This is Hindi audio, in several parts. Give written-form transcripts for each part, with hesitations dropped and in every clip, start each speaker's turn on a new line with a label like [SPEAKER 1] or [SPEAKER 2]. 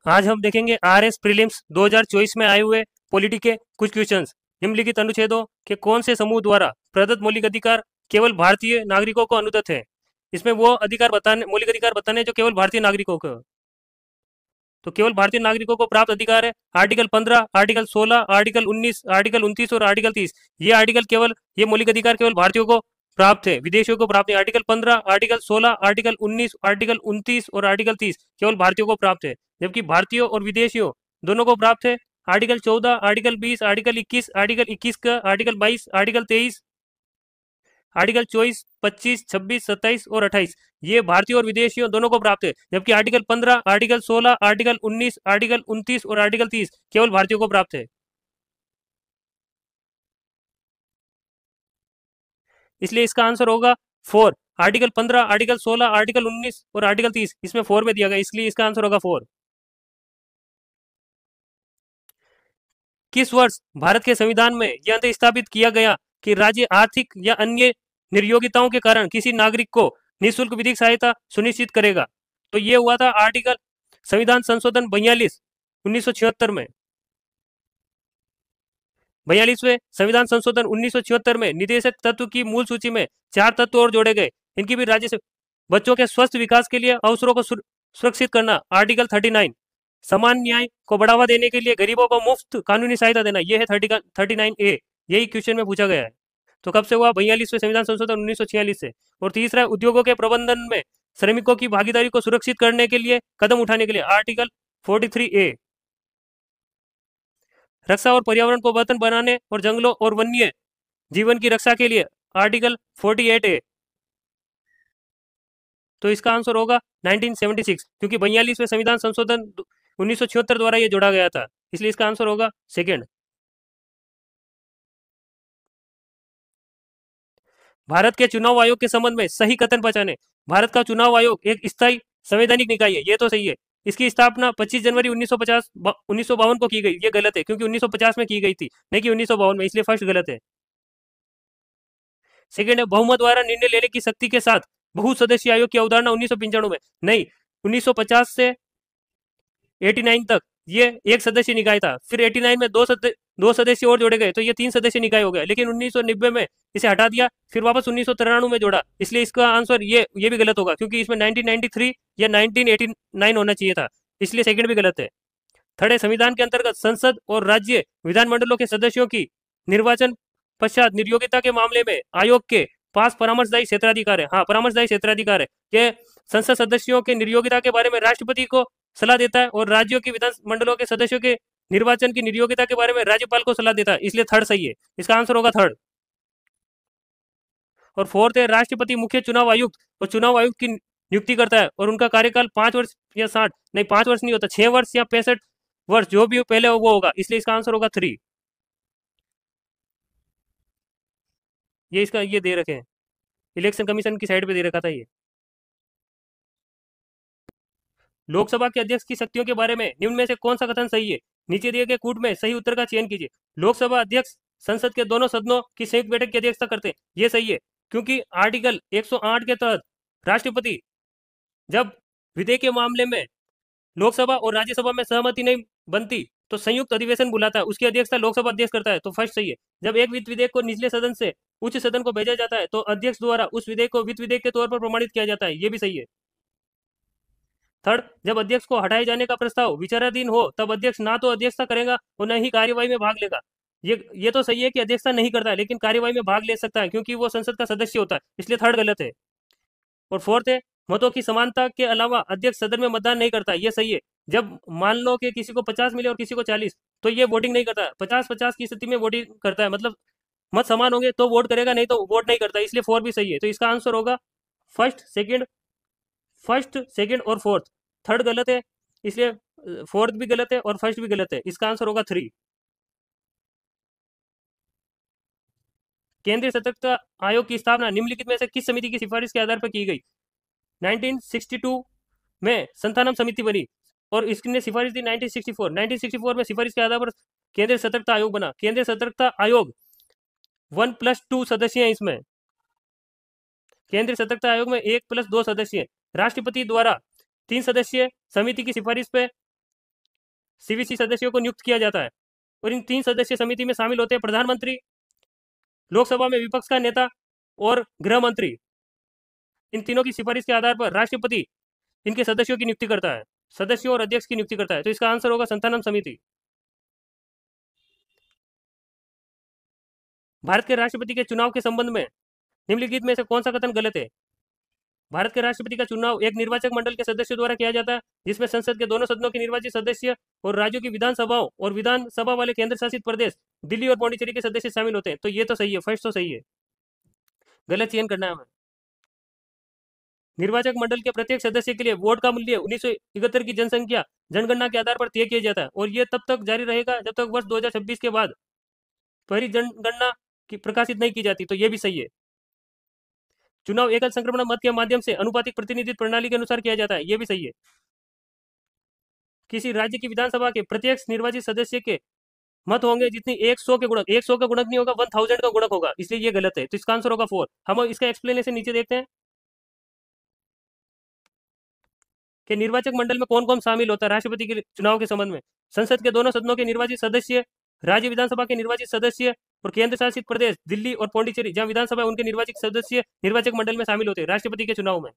[SPEAKER 1] आज हम देखेंगे आरएस प्रीलिम्स 2024 में आए हुए पॉलिटी के कुछ क्वेश्चंस। निम्नलिखित अनुच्छेदों के कौन से समूह द्वारा प्रदत्त मौलिक अधिकार केवल भारतीय नागरिकों को अनुदत है? इसमें वो अधिकार बताने, मौलिक अधिकार बताने जो केवल भारतीय नागरिकों को, तो केवल भारतीय नागरिकों को प्राप्त अधिकार है आर्टिकल 15, आर्टिकल 16, आर्टिकल 19, आर्टिकल 29 और आर्टिकल 30। ये आर्टिकल केवल, ये मौलिक अधिकार केवल भारतीयों को प्राप्त है, विदेशियों को प्राप्त है। आर्टिकल 15, आर्टिकल 16, आर्टिकल 19, आर्टिकल 29 और आर्टिकल 30 केवल भारतीयों को प्राप्त है, जबकि भारतीयों और विदेशियों दोनों को प्राप्त है आर्टिकल 14, आर्टिकल 20, आर्टिकल 21, आर्टिकल 21 का आर्टिकल 22, आर्टिकल 23, आर्टिकल 24, 25, 26, 27 और 28 ये भारतीय और विदेशियों दोनों को प्राप्त है, जबकि आर्टिकल 15, आर्टिकल 16, आर्टिकल 19, आर्टिकल 29 और आर्टिकल 30 केवल भारतीयों को प्राप्त है। इसलिए इसका आंसर होगा 4। आर्टिकल 15, आर्टिकल 16, आर्टिकल 19 और आर्टिकल 30 इसमें 4 में दिया गया, इसलिए इसका आंसर होगा 4। किस वर्ष भारत के संविधान में यह अंत स्थापित किया गया कि राज्य आर्थिक या अन्य निर्योग्यताओं के कारण किसी नागरिक को निःशुल्क विधिक सहायता सुनिश्चित करेगा? तो ये हुआ था आर्टिकल संविधान संशोधन 42 1976 में। 42वें संविधान संशोधन 1976 में निदेशक तत्व की मूल सूची में 4 तत्व और जोड़े गए, इनकी भी राज्य से बच्चों के स्वस्थ विकास के लिए अवसरों को सुरक्षित करना आर्टिकल 39, समान न्याय को बढ़ावा देने के लिए गरीबों को मुफ्त कानूनी सहायता देना, यह है 39A। यही क्वेश्चन में पूछा गया है। तो कब से हुआ? 42वें संविधान संशोधन 1946 से। और तीसरा, उद्योगों के प्रबंधन में श्रमिकों की भागीदारी को सुरक्षित करने के लिए कदम उठाने के लिए आर्टिकल 43A। रक्षा और पर्यावरण को बेहतर बनाने और जंगलों और वन्य जीवन की रक्षा के लिए आर्टिकल 48A। तो इसका आंसर होगा 1976, क्योंकि 42वें संविधान संशोधन 1976 द्वारा ये जोड़ा गया था, इसलिए इसका आंसर होगा सेकेंड। भारत के चुनाव आयोग के संबंध में सही कथन पहचाने। भारत का चुनाव आयोग एक स्थायी संवैधानिक निकाय है, ये तो सही है। इसकी स्थापना 25 जनवरी 1952 को की गई, ये गलत है, क्योंकि 1950 में की गई थी, नहीं कि 1952 में, इसलिए फर्स्ट गलत है। सेकेंड है, बहुमत द्वारा निर्णय लेने की शक्ति के साथ बहु सदस्यीय आयोग की अवधारणा 1995 में। नहीं, 1950 से 89 तक ये एक सदस्य निकाय था, फिर 89 में दो सदस्य और जोड़े गए, तो ये 3 सदस्य निकाय हो गया, लेकिन 1990 में इसे हटा दिया, फिर वापस 1993 में जोड़ा, इसलिए इसका आंसर ये भी गलत होगा, क्योंकि इसमें 1993 या 1989 होना चाहिए था, इसलिए सेकंड भी गलत है। थर्ड है, संविधान के अंतर्गत संसद और राज्य विधानमंडलों के सदस्यों की निर्वाचन पश्चात निर्योग्यता के मामले में आयोग के पास परामर्शदायी क्षेत्राधिकार है। हाँ, परामर्शदायी क्षेत्राधिकार है। ये संसद सदस्यों के निर्योग्यता के बारे में राष्ट्रपति को सलाह देता है और राज्यों के विधानमंडलों के सदस्यों के निर्वाचन की निर्योग्यता के बारे में राज्यपाल को सलाह देता है, इसलिए थर्ड सही है, इसका आंसर होगा थर्ड। और फोर्थ है, राष्ट्रपति मुख्य चुनाव आयुक्त और चुनाव आयुक्त की नियुक्ति करता है और उनका कार्यकाल 5 वर्ष या 60, नहीं 5 वर्ष नहीं होता, 6 वर्ष या 65 वर्ष, जो भी हो पहले वो होगा, इसलिए इसका आंसर होगा 3। ये इसका ये दे रखे हैं, इलेक्शन कमीशन की साइड पे दे रखा था ये। लोकसभा के अध्यक्ष की शक्तियों के बारे में निम्न में से कौन सा कथन सही है? नीचे दिए गए कूट में सही उत्तर का चयन कीजिए। लोकसभा अध्यक्ष संसद के दोनों सदनों की संयुक्त बैठक की अध्यक्षता करते हैं, ये सही है, क्योंकि आर्टिकल 108 के तहत राष्ट्रपति जब विधेयक के मामले में लोकसभा और राज्यसभा में सहमति नहीं बनती तो संयुक्त अधिवेशन बुलाता है, उसकी अध्यक्षता लोकसभा अध्यक्ष करता है, तो फर्स्ट सही है। जब एक वित्त विधेयक को निचले सदन से उच्च सदन को भेजा जाता है तो अध्यक्ष द्वारा उस विधेयक को वित्त विधेयक के तौर पर प्रमाणित किया जाता है, ये भी सही है। थर्ड, जब अध्यक्ष को हटाए जाने का प्रस्ताव विचाराधीन हो तब अध्यक्ष ना तो अध्यक्षता करेगा और न ही कार्यवाही में भाग लेगा। ये तो सही है कि अध्यक्षता नहीं करता है, लेकिन कार्यवाही में भाग ले सकता है क्योंकि वो संसद का सदस्य होता है, इसलिए थर्ड गलत है। और फोर्थ है, मतों की समानता के अलावा अध्यक्ष सदन में मतदान नहीं करता, ये सही है। जब मान लो कि किसी को 50 मिले और किसी को 40, तो ये वोटिंग नहीं करता, 50-50 की स्थिति में वोटिंग करता है, मतलब मत समान होंगे तो वोट करेगा, नहीं तो वोट नहीं करता, इसलिए फोर भी सही है। तो इसका आंसर होगा फर्स्ट सेकंड और फोर्थ। थर्ड गलत है, इसलिए फोर्थ भी गलत है और फर्स्ट भी गलत है, इसका आंसर होगा 3। केंद्रीय सतर्कता आयोग की स्थापना निम्नलिखित में से किस समिति की सिफारिश के आधार पर की गई? 1962 में संथानम समिति बनी और इसने सिफारिश दी 1964 में सिफारिश के आधार पर केंद्रीय सतर्कता आयोग बना। केंद्रीय सतर्कता आयोग 1+2 सदस्य हैं इसमें। केंद्रीय सतर्कता आयोग में 1+2 सदस्य, राष्ट्रपति द्वारा 3 सदस्य समिति की सिफारिश पे सीवीसी सदस्यों को नियुक्त किया जाता है और इन 3 सदस्य समिति में शामिल होते हैं प्रधानमंत्री, लोकसभा में विपक्ष का नेता और गृह मंत्री। इन तीनों की सिफारिश के आधार पर राष्ट्रपति इनके सदस्यों की नियुक्ति करता है, सदस्यों और अध्यक्ष की नियुक्ति करता है। तो इसका आंसर होगा संतानम समिति। भारत के राष्ट्रपति के चुनाव के संबंध में निम्नलिखित में से कौन सा कथन गलत है? भारत के राष्ट्रपति का चुनाव एक निर्वाचक मंडल के सदस्यों द्वारा किया जाता है, जिसमें संसद के दोनों सदनों के निर्वाचित सदस्य और राज्यों की विधानसभाओं और विधानसभा वाले केंद्र शासित प्रदेश दिल्ली और पौंडीचेरी के सदस्य शामिल होते हैं। तो ये तो सही है, फर्स्ट तो सही है, गलत चयन करना है हमें। निर्वाचक मंडल के प्रत्येक सदस्य के लिए वोट का मूल्य 1971 की जनसंख्या जनगणना के आधार पर तय किया जाता है और ये तब तक जारी रहेगा जब तक वर्ष 2026 के बाद पहली जनगणना की प्रकाशित नहीं की जाती। तो ये भी सही है। चुनाव एकल संक्रमण मत के माध्यम से अनुपातिक प्रतिनिधित्व प्रणाली के अनुसार किया जाता है, ये भी सही है। किसी राज्य की विधानसभा के प्रत्येक निर्वाचित सदस्य के मत होंगे जितनी 100 के गुणक, 100 का गुणक नहीं होगा, 1000 का गुणक होगा, इसलिए ये गलत है। तो इसका आंसर होगा 4। हम इसका एक्सप्लेनेशन नीचे देखते हैं कि निर्वाचक मंडल में कौन कौन शामिल होता है राष्ट्रपति के चुनाव के संबंध में। संसद के दोनों सदनों के निर्वाचित सदस्य, राज्य विधानसभा के निर्वाचित सदस्य और केंद्र शासित प्रदेश दिल्ली और पौंडीचेरी जहां विधानसभा उनके निर्वाचित सदस्य निर्वाचक मंडल में शामिल होते हैं राष्ट्रपति के चुनाव में।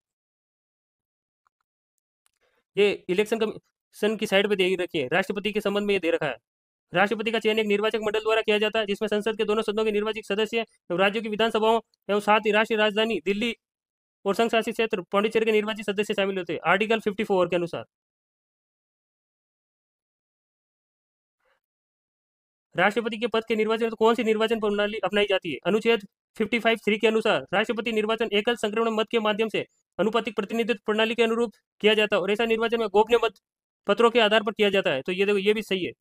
[SPEAKER 1] ये इलेक्शन कमीशन की साइड पे दे रखी है, राष्ट्रपति के संबंध में ये दे रखा है। राष्ट्रपति का चयन एक निर्वाचक मंडल द्वारा किया जाता है जिसमें संसद के दोनों सदनों के निर्वाचित सदस्य एवं राज्यों की विधानसभाओं एवं साथ ही राष्ट्रीय राजधानी दिल्ली और संघ शासित क्षेत्र पौंडीचेरी के निर्वाचित सदस्य शामिल होते हैं आर्टिकल 54 के अनुसार। राष्ट्रपति के पद के निर्वाचन तो कौन सी निर्वाचन प्रणाली अपनाई जाती है? अनुच्छेद 55(3) के अनुसार राष्ट्रपति निर्वाचन एकल संक्रमण मत के माध्यम से अनुपातिक प्रतिनिधित्व प्रणाली के अनुरूप किया जाता है और ऐसा निर्वाचन में गोपनीय मत पत्रों के आधार पर किया जाता है। तो ये देखो, ये भी सही है।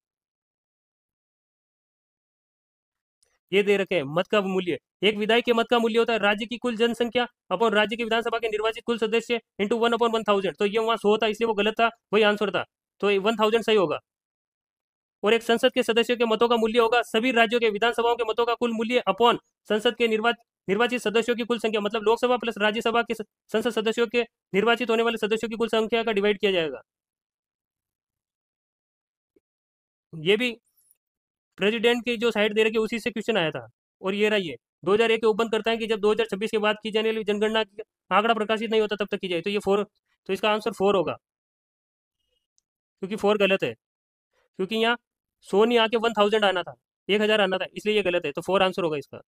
[SPEAKER 1] ये दे रखे हैं मत का मूल्य, एक विधायक के मत का मूल्य होता है राज्य की कुल जनसंख्या अपॉन राज्य की विधानसभा के निर्वाचित कुल सदस्य इंटू 1/1000। तो ये वहां 100 था, इसलिए वो गलत था, वही आंसर था। तो 1000 सही होगा। और एक संसद के सदस्यों के मतों का मूल्य होगा सभी राज्यों के विधानसभाओं के मतों का कुल मूल्य अपॉन संसद के निर्वाचित सदस्यों की कुल संख्या, मतलब लोकसभा प्लस राज्यसभा के संसद सदस्यों के निर्वाचित होने वाले सदस्यों की कुल संख्या का डिवाइड किया जाएगा। ये भी प्रेसिडेंट की जो साइड दे रखी है उसी से क्वेश्चन आया था। और ये रहा, ये 2001 के उपबंध करता है कि जब 2026 के बाद की जाने वाली जनगणना आंकड़ा प्रकाशित नहीं होता तब तक की जाए। तो ये 4, तो इसका आंसर 4 होगा, क्योंकि 4 गलत है, क्योंकि यहाँ 100 नहीं आके 1000 आना था, 1000 आना था, इसलिए ये गलत है। तो 4 आंसर होगा इसका।